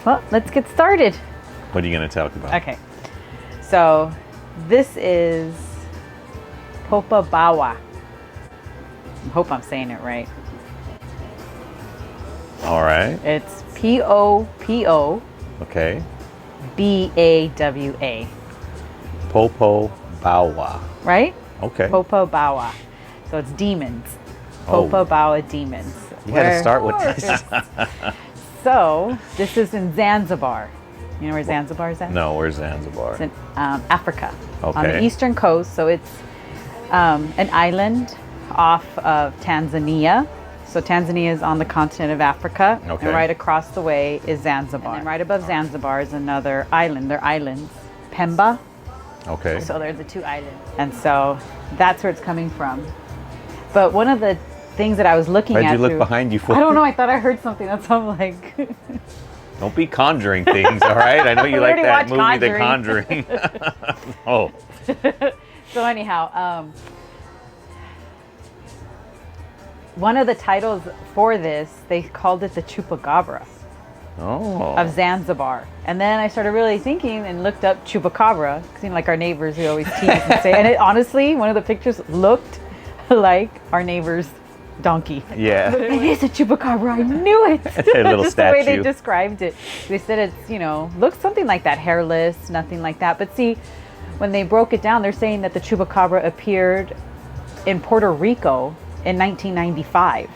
Well, let's get started. What are you going to talk about? Okay. So this is Popobawa. I hope I'm saying it right. All right. It's Popobawa. Okay. Popobawa. Right? Okay. Popobawa. So it's demons. Popobawa demons. You had to start with this. So this is in Zanzibar. You know where Zanzibar is at? No, where's Zanzibar? It's in Africa. Okay. On the eastern coast. So it's an island off of Tanzania. So Tanzania is on the continent of Africa. Okay. And right across the way is Zanzibar. And then right above Zanzibar is another island. They're islands. Pemba. Okay. So they're the two islands. And so that's where it's coming from. But one of the things that I was looking at. Why'd you look behind you for? I don't know. I thought I heard something. That's why I'm like. Don't be conjuring things, all right? I know you like that movie, Conjuring. The Conjuring. Oh. So anyhow, one of the titles for this, they called it the Chupacabra of Zanzibar. And then I started really thinking and looked up Chupacabra. Seemed like our neighbors, we always tease and say. And it honestly, one of the pictures looked like our neighbor's donkey. Yeah. It is a Chupacabra. I knew it. A little Just statue. the way they described it. They said it's, looks something like that, hairless, nothing like that. But see, when they broke it down, they're saying that the Chupacabra appeared in Puerto Rico in 1995.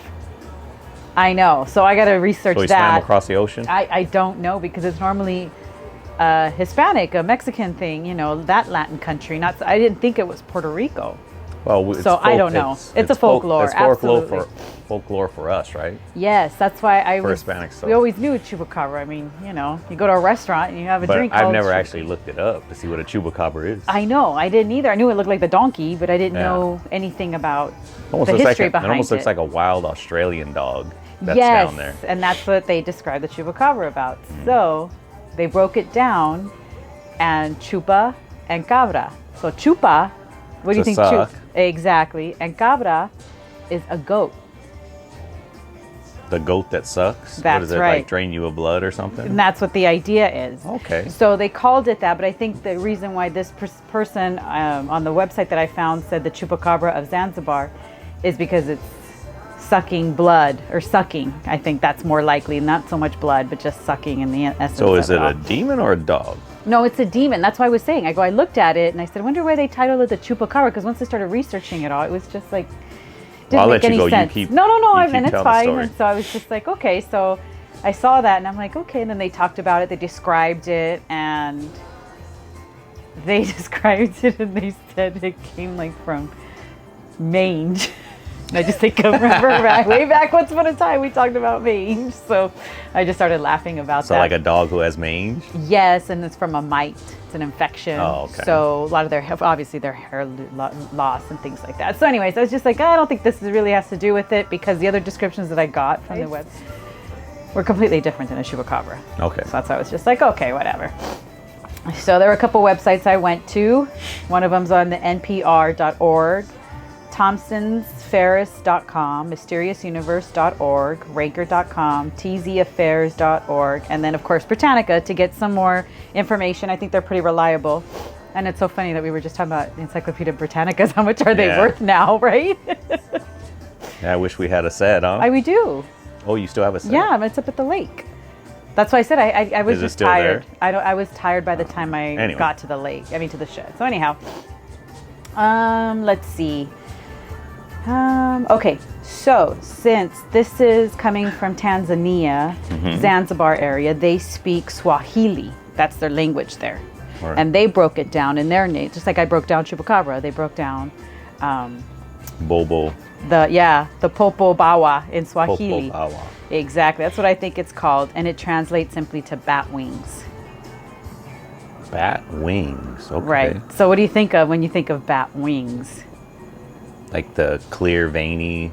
I know. So I got to research So he that. swam across the ocean? I don't know, because it's normally Hispanic, a Mexican thing, that Latin country. I didn't think it was Puerto Rico. Well, I don't know. It's a folklore. It's folklore for us, right? Yes, that's why for Hispanic stuff. We always knew a Chupacabra. I mean, you go to a restaurant and you have a drink. But I've never actually looked it up to see what a Chupacabra is. I know. I didn't either. I knew it looked like the donkey, but I didn't know anything about the history behind it. It almost looks like a wild Australian dog that's down there. Yes, and that's what they described the Chupacabra about. So they broke it down, and chupa and cabra. So chupa, what do you think? Suck. Exactly. And cabra is a goat. The goat that sucks? That's what is it, right. like drain you of blood or something? And that's what the idea is. Okay. So they called it that, but I think the reason why this person on the website that I found said the Chupacabra of Zanzibar is because it's sucking blood, or sucking. I think that's more likely. Not so much blood, but just sucking in the essence. So is of it a demon or a dog? No, it's a demon. That's why I was saying. I looked at it and I said, I wonder why they titled it the Chupacabra, because once I started researching it all, it was just like, didn't make any sense. No, and it's fine. And so I was just like, okay. So I saw that and I'm like, okay. And then they talked about it. They described it and they said it came like from mange. And I just remember way back once upon a time we talked about mange. So I just started laughing about that. So like a dog who has mange? Yes, and it's from a mite. It's an infection. Oh, okay. So a lot of their hair loss and things like that. So anyways, I was just like, I don't think this really has to do with it, because the other descriptions that I got from the web were completely different than a Chupacabra. Okay. So that's why I was just like, okay, whatever. So there were a couple websites I went to. One of them's on the npr.org. ThompsonsFerris.com, MysteriousUniverse.org, Ranker.com, TZAffairs.org, and then of course Britannica to get some more information. I think they're pretty reliable. And it's so funny that we were just talking about Encyclopedia Britannicas. How much are they worth now, right? Yeah, I wish we had a set, huh? We do. Oh, you still have a set? Yeah, it's up at the lake. That's why I said I was just tired. There? I was tired by the time I got to the lake. To the shed. So anyhow, let's see. Okay, so since this is coming from Tanzania, Zanzibar area, they speak Swahili. That's their language there. Right. And they broke it down in their name, just like I broke down Chupacabra. They broke down Bobo. The Popobawa in Swahili. Popobawa. Exactly, that's what I think it's called, and it translates simply to bat wings. Bat wings, okay. Right, so what do you think of when you think of bat wings? Like the clear, veiny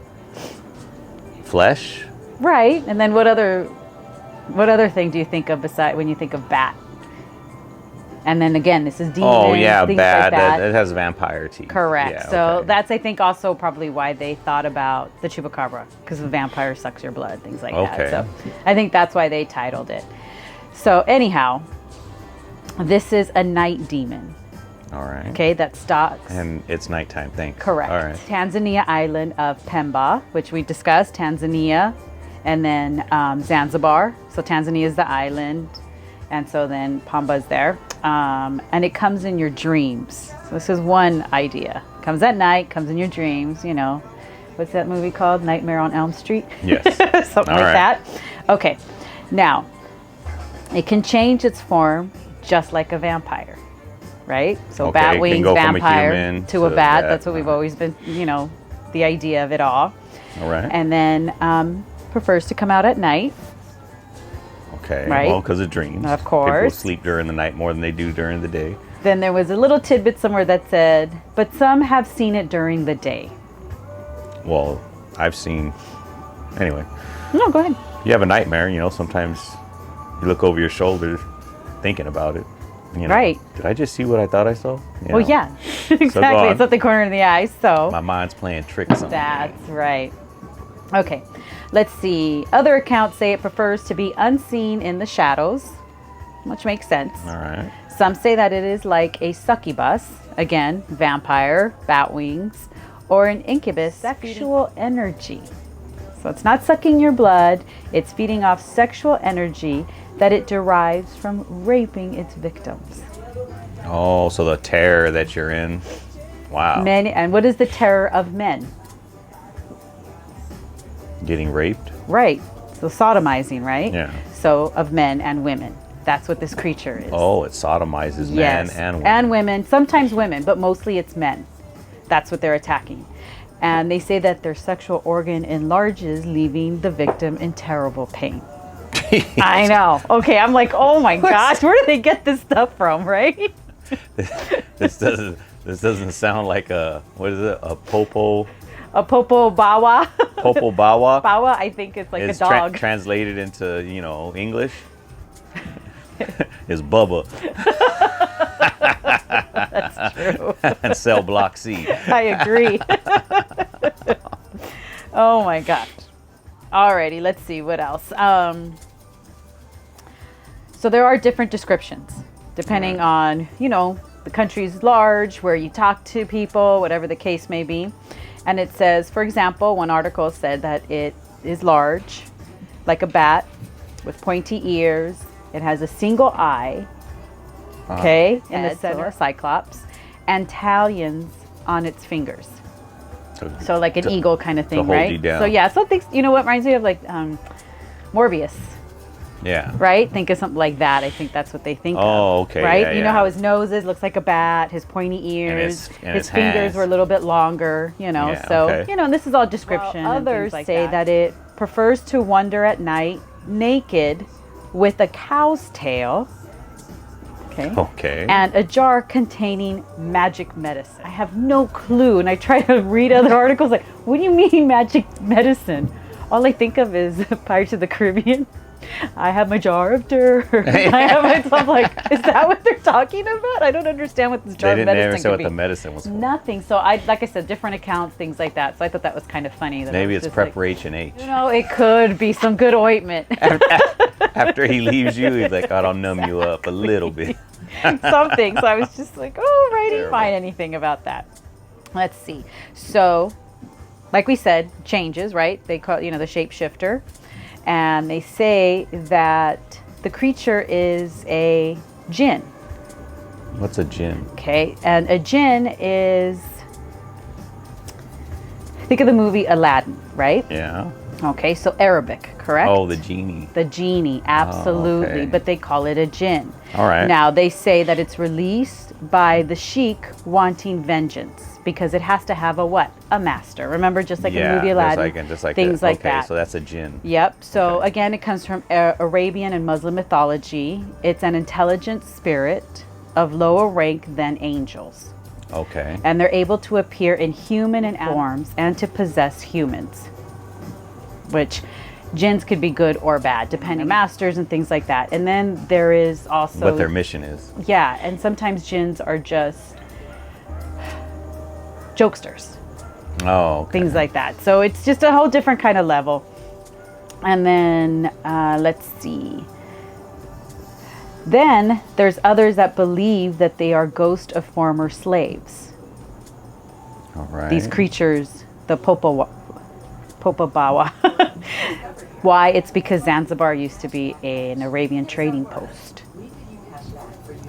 flesh? Right, and then what other thing do you think of when you think of bat? And then again, this is demons. Oh yeah, things bat. Like that. It has vampire teeth. Correct. Yeah, so okay. that's, I think, also probably why they thought about the Chupacabra, because the vampire sucks your blood, things like that. So I think that's why they titled it. So anyhow, this is a night demon. All right. Okay, that stalks. And it's nighttime, thanks. Correct. All right. Tanzania island of Pemba, which we discussed, Tanzania, and then Zanzibar. So Tanzania is the island, and so then Pemba's there. And it comes in your dreams. So this is one idea. Comes at night, comes in your dreams, you know. What's that movie called? Nightmare on Elm Street? Yes. Something like that. Okay. Now, it can change its form just like a vampire, right? So okay, bat wings, vampire to a bat. That. That's what we've always been, you know, the idea of it all. All right. And then prefers to come out at night. Okay. Right? Well, because of dreams. Of course. People sleep during the night more than they do during the day. Then there was a little tidbit somewhere that said, but some have seen it during the day. Well, I've seen... Anyway. No, go ahead. You have a nightmare, you know, sometimes you look over your shoulder thinking about it. You know, right. Did I just see what I thought I saw? You well, know? yeah. Exactly. It's at the corner of the eye, so... My mind's playing tricks on me. That's right. Okay. Let's see. Other accounts say it prefers to be unseen in the shadows, which makes sense. All right. Some say that it is like a succubus, again, vampire, bat wings, or an incubus, sexual energy. So it's not sucking your blood, it's feeding off sexual energy that it derives from raping its victims. Oh, so the terror that you're in. Wow. Men, and what is the terror of men? Getting raped? Right. So sodomizing, right? Yeah. So of men and women. That's what this creature is. Oh, it sodomizes men and women. And women, sometimes women, but mostly it's men. That's what they're attacking. And they say that their sexual organ enlarges, leaving the victim in terrible pain. I know. Okay, I'm like, oh my gosh, where do they get this stuff from, right? This doesn't sound like a, what is it, a popo? A Popobawa. Popobawa? Bawa, I think it's like it's a dog. Translated into, you know, English. Is Bubba. That's true. And cell block C. I agree. Oh my gosh. Alrighty, let's see what else. So there are different descriptions depending on, you know, the country's large, where you talk to people, whatever the case may be. And it says, for example, one article said that it is large, like a bat, with pointy ears. It has a single eye, okay, in the center, a cyclops, and talons on its fingers. So like an eagle kind of thing, right? So yeah, so things, you know what reminds me of, like Morbius. Yeah. Right? Think of something like that. I think that's what they think of. Oh, okay. Right? Yeah, you know how his nose looks like a bat, his pointy ears, his fingers were a little bit longer, you know. Yeah, so, okay. you know, this is all description. Well, others like say that it prefers to wander at night naked with a cow's tail. Okay. And a jar containing magic medicine. I have no clue, and I try to read other articles like, what do you mean magic medicine? All I think of is Pirates of the Caribbean. I have my jar of dirt. I have my stuff. Like, is that what they're talking about? I don't understand what this jar of medicine could be. They didn't ever say what the medicine was for. Nothing. So like I said, different accounts, things like that. So I thought that was kind of funny. That maybe it's Preparation H. You know, it could be some good ointment. After he leaves you, he's like, I'll numb you up a little bit. Something. So I was just like, oh, right, didn't find anything about that. Let's see. So, like we said, changes, right? They call it, you know, the shapeshifter. And they say that the creature is a jinn. What's a jinn? Okay, and a jinn is, think of the movie Aladdin, right? Yeah. Okay, so Arabic, correct? Oh, the genie. The genie, absolutely. Oh, okay. But they call it a jinn. All right. Now, they say that it's released by the sheik wanting vengeance because it has to have a what? A master. Remember, just like in the movie Aladdin? Just like things like that. So that's a jinn. Yep. So again, it comes from Arabian and Muslim mythology. It's an intelligent spirit of lower rank than angels. Okay. And they're able to appear in human and forms and to possess humans, which jinns could be good or bad, depending on masters and things like that. And then there is also what their mission is. Yeah, and sometimes jinns are just jokesters. Oh, okay. Things like that. So it's just a whole different kind of level. And then let's see. Then there's others that believe that they are ghosts of former slaves. All right. These creatures, the Popobawa. Why? It's because Zanzibar used to be an Arabian trading post.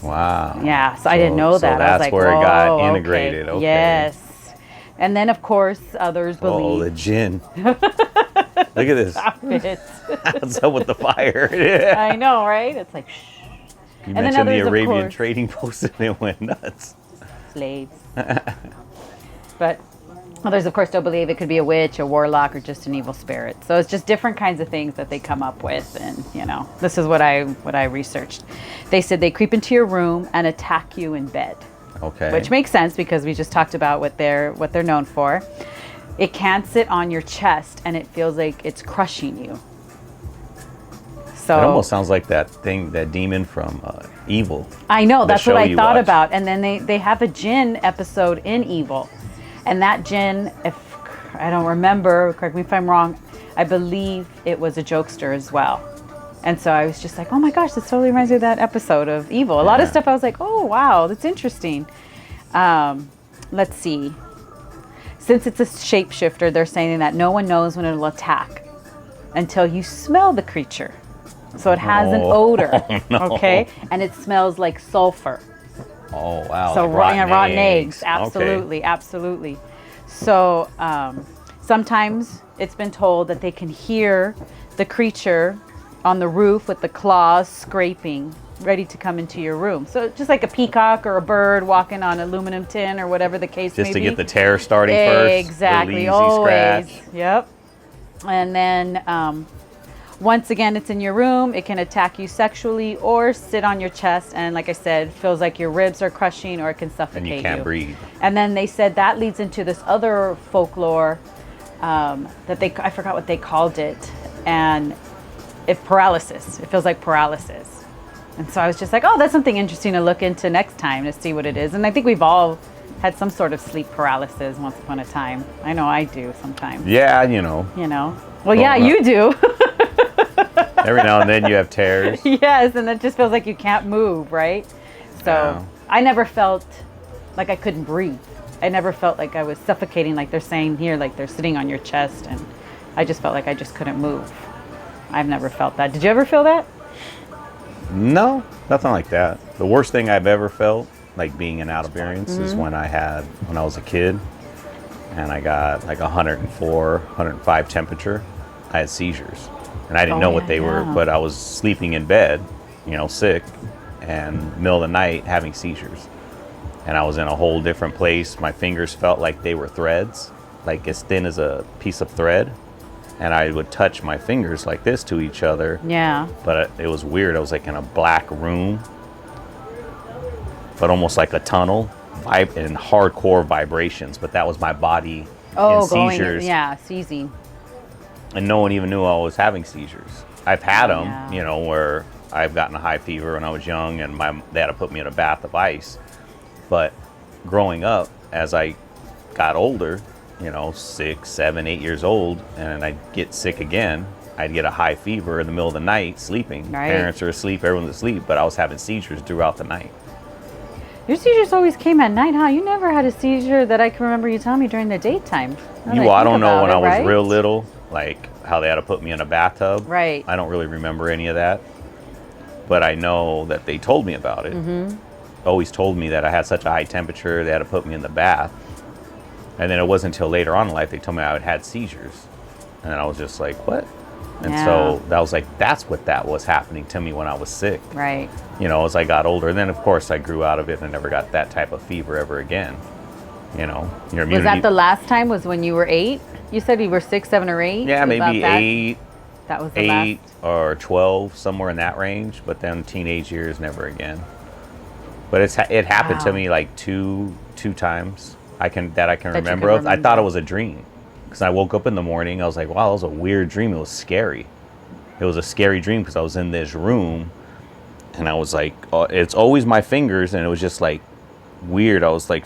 Wow. Yeah, so I didn't know that. So that's I was like, where it got okay. integrated. Okay. Yes. And then, of course, others believe... Oh, the gin. Look at this. Stop it. What's up with the fire? I know, right? It's like, shh. You and mentioned then the others, Arabian trading post and it went nuts. Slaves. But others, of course, don't believe it could be a witch, a warlock, or just an evil spirit. So it's just different kinds of things that they come up with. And, you know, this is what I researched. They said they creep into your room and attack you in bed. Okay. Which makes sense because we just talked about what they're known for. It can't sit on your chest and it feels like it's crushing you. So it almost sounds like that demon from Evil. I know, that's what I thought about. And then they have a jinn episode in Evil. And that jinn, if I don't remember, correct me if I'm wrong, I believe it was a jokester as well. And so I was just like, oh my gosh, this totally reminds me of that episode of Evil. A lot of stuff I was like, oh wow, that's interesting. Let's see. Since it's a shapeshifter, they're saying that no one knows when it'll attack until you smell the creature. So it has an odor, okay? And it smells like sulfur. Oh, wow. So like rotten eggs. Absolutely, okay. Absolutely. So sometimes it's been told that they can hear the creature on the roof with the claws scraping, ready to come into your room. So just like a peacock or a bird walking on aluminum tin or whatever the case may be. Just to get the terror starting first. Exactly, always. Yep. And then once again, it's in your room. It can attack you sexually or sit on your chest. And like I said, feels like your ribs are crushing or it can suffocate you. And you can't breathe. And then they said that leads into this other folklore that I forgot what they called it. And paralysis. It feels like paralysis. And so I was just like, oh, that's something interesting to look into next time to see what it is. And I think we've all had some sort of sleep paralysis once upon a time. I know I do sometimes. Yeah, you know. Well, yeah, you do. Every now and then you have tears. Yes, and it just feels like you can't move, right? So Yeah. I never felt like I couldn't breathe. I never felt like I was suffocating like they're saying here, like they're sitting on your chest. And I just felt like I just couldn't move. I've never felt that. Did you ever feel that? No, nothing like that. The worst thing I've ever felt, like being an out of variance, is when I was a kid and I got like 104, 105 temperature. I had seizures and I didn't know what they were, but I was sleeping in bed, sick, and middle of the night having seizures. And I was in a whole different place. My fingers felt like they were threads, like as thin as a piece of thread. And I would touch my fingers like this to each other. Yeah. But it was weird. I was like in a black room, but almost like a tunnel, and hardcore vibrations. But that was my body in seizures. Seizing. And no one even knew I was having seizures. I've had them, where I've gotten a high fever when I was young, and they had to put me in a bath of ice. But growing up, as I got older, 6, 7, 8 years old, and I'd get sick again. I'd get a high fever in the middle of the night, sleeping. Right. Parents are asleep, everyone's asleep, but I was having seizures throughout the night. Your seizures always came at night, huh? You never had a seizure that I can remember you telling me during the daytime. I don't know when I was real little, like how they had to put me in a bathtub. Right. I don't really remember any of that, but I know that they told me about it. Always told me that I had such a high temperature, they had to put me in the bath. And then it wasn't until later on in life they told me I had seizures. And then I was just like, what? And so that was like, that's what that was happening to me when I was sick. Right. As I got older. And then, of course, I grew out of it and I never got that type of fever ever again. Your immunity. Was that the last time was when you were 8? You said you were 6, 7, or 8? Yeah, maybe 8. That was the 8 last. or 12, somewhere in that range. But then teenage years, never again. But it happened to me like two times. I can remember of. I thought it was a dream because I woke up in the morning. I was like, wow, that was a weird dream. It was scary. It was a scary dream because I was in this room and I was like, oh, it's always my fingers, and it was just like weird. I was like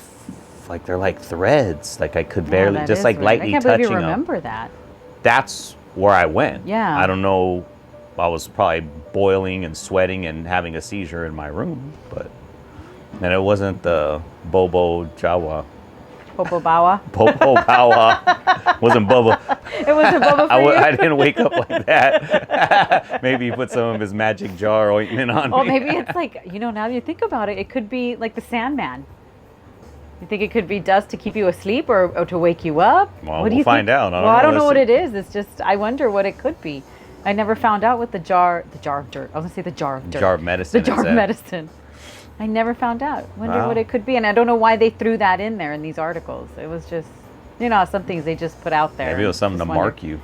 they're like threads. Like I could barely, just like lightly touching them. I can't believe you remember that. That's where I went. Yeah. I don't know I was probably boiling and sweating and having a seizure in my room, and it wasn't the Popobawa. Popobawa. Wasn't Bubba. It wasn't Bubba for you? I didn't wake up like that. Maybe he put some of his magic jar ointment on me. Or maybe it's like, now that you think about it, it could be like the Sandman. You think it could be dust to keep you asleep or to wake you up? Well, we'll find out. I don't know what it is. It's just, I wonder what it could be. I never found out what the jar of dirt. I was going to say the jar of dirt. Jar of medicine. The jar of medicine. I never found out. Wonder what it could be. And I don't know why they threw that in there in these articles. It was just, some things they just put out there. Maybe it was something to mark you.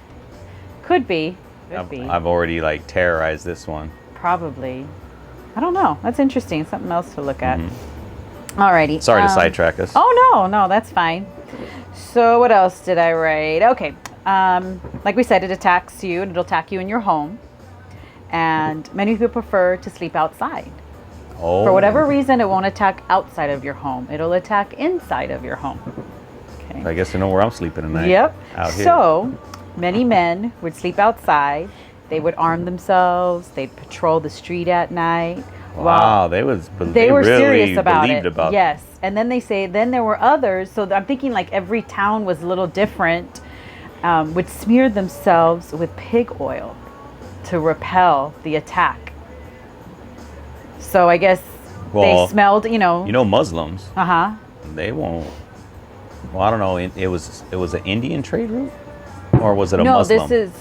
Could be. I've already terrorized this one. Probably. I don't know. That's interesting. Something else to look at. Alrighty. Sorry to sidetrack us. Oh, no, that's fine. So what else did I write? Okay. Like we said, it attacks you and it'll attack you in your home. And many people prefer to sleep outside. Oh. For whatever reason, it won't attack outside of your home. It'll attack inside of your home. Okay. I guess you know where I'm sleeping tonight. Yep. Out here. So many men would sleep outside. They would arm themselves. They'd patrol the street at night. Wow, they were really serious about it. About yes. And then they say, then there were others. So I'm thinking like every town was a little different. Would smear themselves with pig oil to repel the attack. So I guess they smelled, Muslims. Uh-huh. They won't. Well, I don't know. It was an Indian trade route, or was it a Muslim?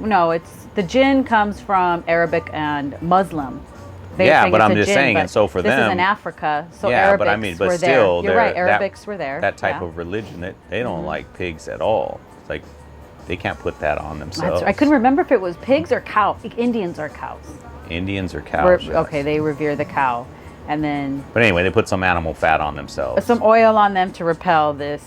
No, it's the jinn comes from Arabic and Muslim. But I'm just saying, and so for them, this is in Africa, so yeah, Arabics but were still, there. You're right, Arabics were there. That type of religion, they don't like pigs at all. It's like they can't put that on themselves. I couldn't remember if it was pigs or cows. Indians are cows. Indians or cows. Okay, they revere the cow, and then. But anyway, they put some animal fat on themselves. Some oil on them to repel this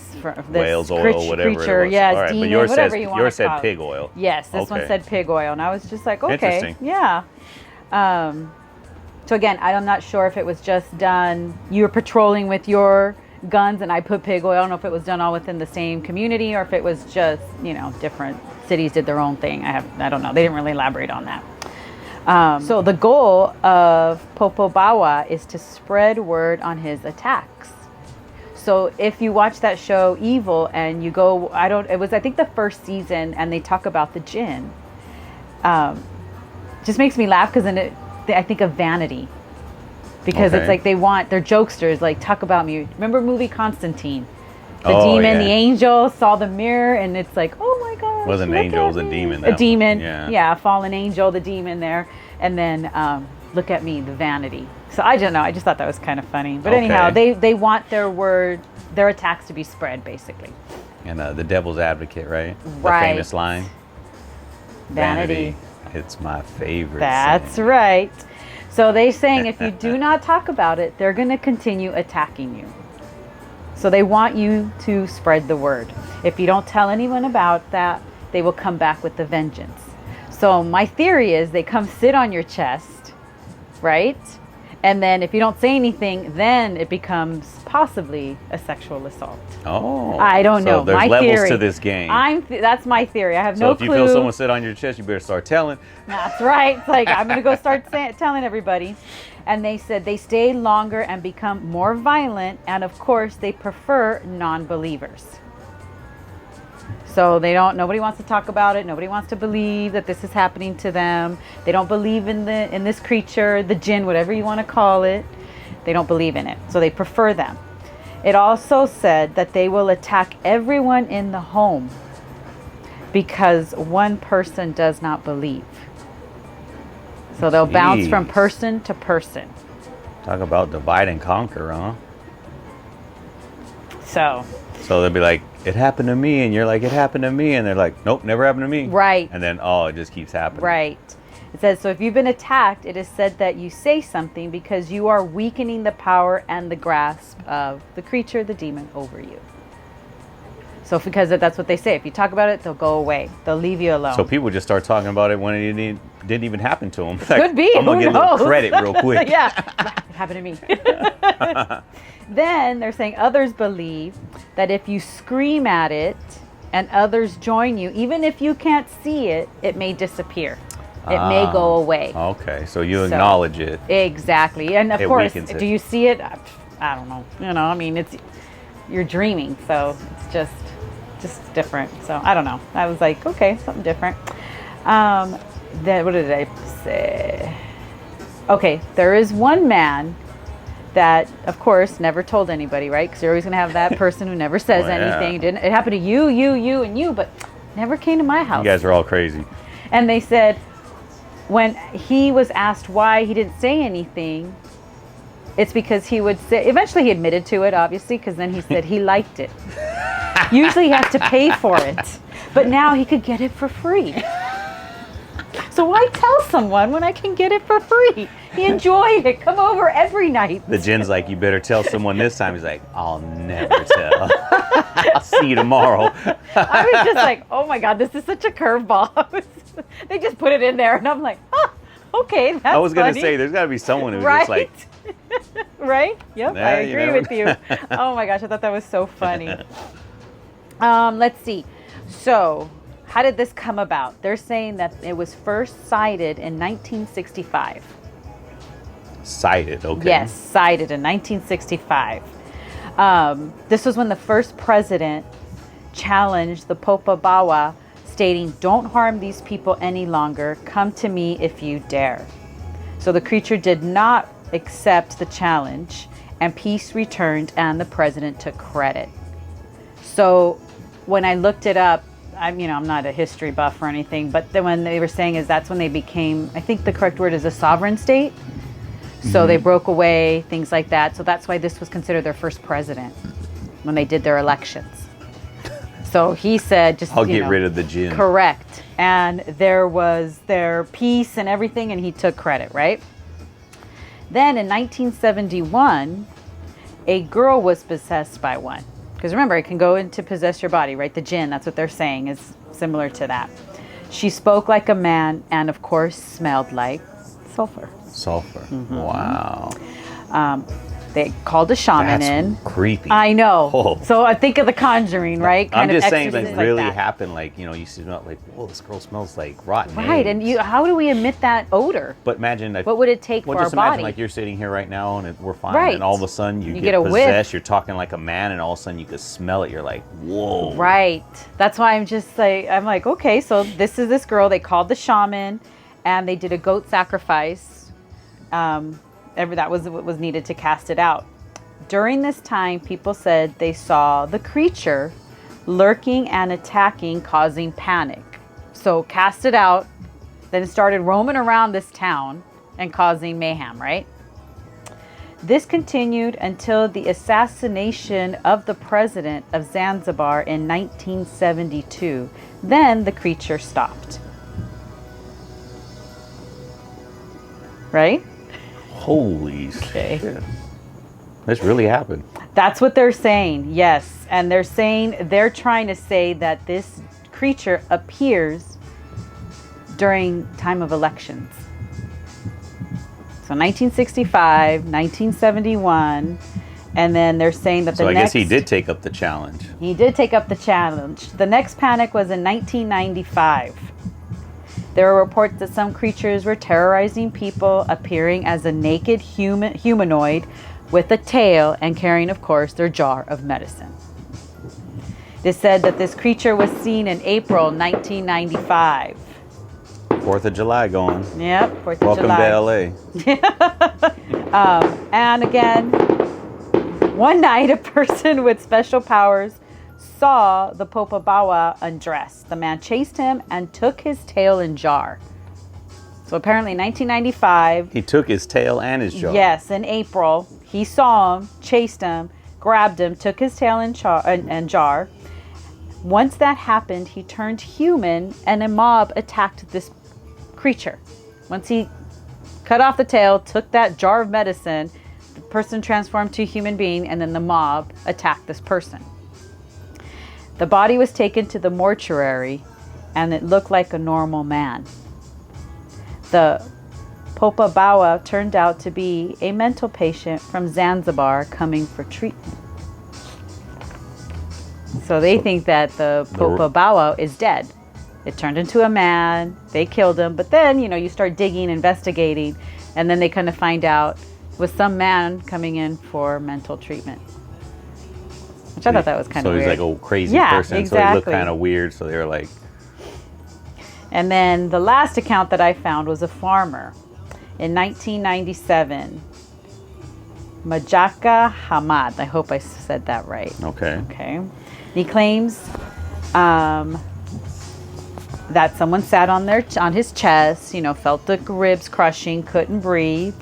whale's oil, whatever creature. It was. Yes, right, demon, but whatever you want to call it. Yours said pig oil. Yes, this one said pig oil, and I was just like, okay, interesting. Yeah. So again, I'm not sure if it was just done. You were patrolling with your guns, and I put pig oil. I don't know if it was done all within the same community, or if it was just different cities did their own thing. I don't know. They didn't really elaborate on that. So the goal of Popobawa is to spread word on his attacks. So if you watch that show Evil and you go, it was I think the first season, and they talk about the jinn. Just makes me laugh because I think of vanity. Because it's like they're jokesters, like talk about me. Remember movie Constantine? The demon, the angel saw the mirror, and it's like, oh my gosh. Wasn't an angel, it was a demon. A demon, yeah, a fallen angel, the demon there. And then look at me, the vanity. So I don't know, I just thought that was kind of funny. But anyhow, they want their attacks to be spread, basically. And the devil's advocate, right? Right. The famous line. Vanity. It's my favorite. That's right. So they're saying if you do not talk about it, they're going to continue attacking you. So they want you to spread the word. If you don't tell anyone about that, they will come back with the vengeance. So my theory is they come sit on your chest, right? And then if you don't say anything, then it becomes possibly a sexual assault. Oh. I don't know. There's my levels theory. To this game. That's my theory. I have no clue. So if you feel someone sit on your chest, you better start telling. That's right. It's like, I'm going to go start telling everybody. And they said they stay longer and become more violent. And of course, they prefer non-believers. So nobody wants to talk about it. Nobody wants to believe that this is happening to them. They don't believe in this creature, the jinn, whatever you want to call it. They don't believe in it. So they prefer them. It also said that they will attack everyone in the home because one person does not believe. So they'll bounce from person to person. Talk about divide and conquer, huh? So they'll be like, it happened to me, and you're like, it happened to me, and they're like, nope, never happened to me. Right. And then, it just keeps happening. Right. It says, so if you've been attacked, it is said that you say something because you are weakening the power and the grasp of the creature, the demon, over you. So because that's what they say. If you talk about it, they'll go away. They'll leave you alone. So people just start talking about it when it didn't even happen to them. Like, could be. I'm going to get a little credit real quick. Yeah. It happened to me. Then they're saying others believe that if you scream at it and others join you, even if you can't see it, it may disappear. it may go away. Okay, so you acknowledge it. Exactly. And of course, weakens it. Do you see it? I don't know. I mean, you're dreaming, so it's just different. So I don't know. I was like, okay, something different. Then what did I say? Okay, there is one man that, of course, never told anybody, right? Because you're always going to have that person who never says anything. Yeah. It happened to you, and you, but never came to my house. You guys are all crazy. And they said when he was asked why he didn't say anything, it's because he would say, eventually he admitted to it, obviously, because then he said he liked it. Usually he has to pay for it, but now he could get it for free. So why tell someone when I can get it for free? He enjoyed it. Come over every night. The Jin's like, you better tell someone this time. He's like, I'll never tell. I'll see you tomorrow. I was just like, oh my God, this is such a curveball. They just put it in there, and I'm like, oh, okay, that's I was going to funny. say, there's got to be someone who's right? just like... Right? Yep, I agree with you. Oh my gosh, I thought that was so funny. Let's see. So, how did this come about? They're saying that it was first cited in 1965. Cited, okay. Yes, cited in 1965. This was when the first president challenged the Popobawa, stating, "Don't harm these people any longer. Come to me if you dare." So the creature did not accept the challenge, and peace returned, and the president took credit. So when I looked it up, I'm not a history buff or anything, but then when they were saying that's when they became, I think the correct word is a sovereign state. So they broke away, things like that. So that's why this was considered their first president when they did their elections. So he said, I'll get rid of the Jin. Correct. And there was their peace and everything, and he took credit, right? Then in 1971, a girl was possessed by one. Because remember, it can go into possess your body, right? The Jin, that's what they're saying, is similar to that. She spoke like a man and, of course, smelled like sulfur. Sulfur. Mm-hmm. Wow. They called a shaman in. Creepy. I know. Oh. So I think of The Conjuring, right? I'm just saying, like, really happened. Like, you smell like, whoa, this girl smells like rotten right, eggs. And how do we emit that odor? But imagine, what would it take for our just body? imagine, like, you're sitting here right now and we're fine, right. And all of a sudden you get a possessed. whiff. You're talking like a man, and all of a sudden you can smell it. You're like, whoa. Right. That's why I'm like, okay, so this is this girl. They called the shaman, and they did a goat sacrifice. That was what was needed to cast it out. During this time, people said they saw the creature lurking and attacking, causing panic. So cast it out, then it started roaming around this town and causing mayhem, right? This continued until the assassination of the president of Zanzibar in 1972. Then the creature stopped. Right? Holy shit. This really happened. That's what they're saying, yes. And they're trying to say that this creature appears during time of elections. So 1965, 1971, and then they're saying that I guess he did take up the challenge. He did take up the challenge. The next panic was in 1995. There were reports that some creatures were terrorizing people, appearing as a naked humanoid with a tail and carrying, of course, their jar of medicine. They said that this creature was seen in April 1995. 4th of July going. Yep, 4th of July. Welcome to LA. And again, one night a person with special powers saw the Popobawa undressed. The man chased him and took his tail and jar. So apparently in 1995... He took his tail and his jar. Yes, in April. He saw him, chased him, grabbed him, took his tail and jar. Once that happened, he turned human and a mob attacked this creature. Once he cut off the tail, took that jar of medicine, the person transformed to a human being, and then the mob attacked this person. The body was taken to the mortuary, and it looked like a normal man. The Popobawa turned out to be a mental patient from Zanzibar coming for treatment. So they think that the Popobawa is dead. It turned into a man. They killed him. But then, you start digging, investigating, and then they kind of find out it was some man coming in for mental treatment. Which I thought that was kind of weird. So he's like a crazy person. Exactly. So he looked kind of weird. So they were like... And then the last account that I found was a farmer. In 1997, Majaka Hamad. I hope I said that right. Okay. Okay. He claims that someone sat on his chest, felt the ribs crushing, couldn't breathe.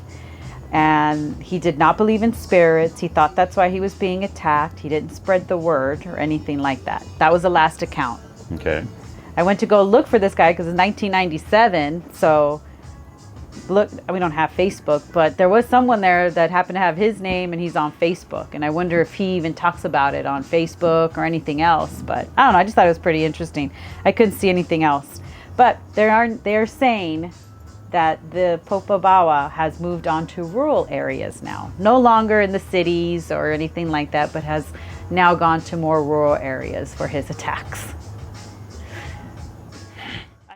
And he did not believe in spirits. He thought that's why he was being attacked. He didn't spread the word or anything like that. That was the last account. Okay. I went to go look for this guy because it's 1997. So, look, we don't have Facebook, but there was someone there that happened to have his name, and he's on Facebook. And I wonder if he even talks about it on Facebook or anything else. But I don't know. I just thought it was pretty interesting. I couldn't see anything else. But they're saying that the Popobawa has moved on to rural areas now. No longer in the cities or anything like that, but has now gone to more rural areas for his attacks.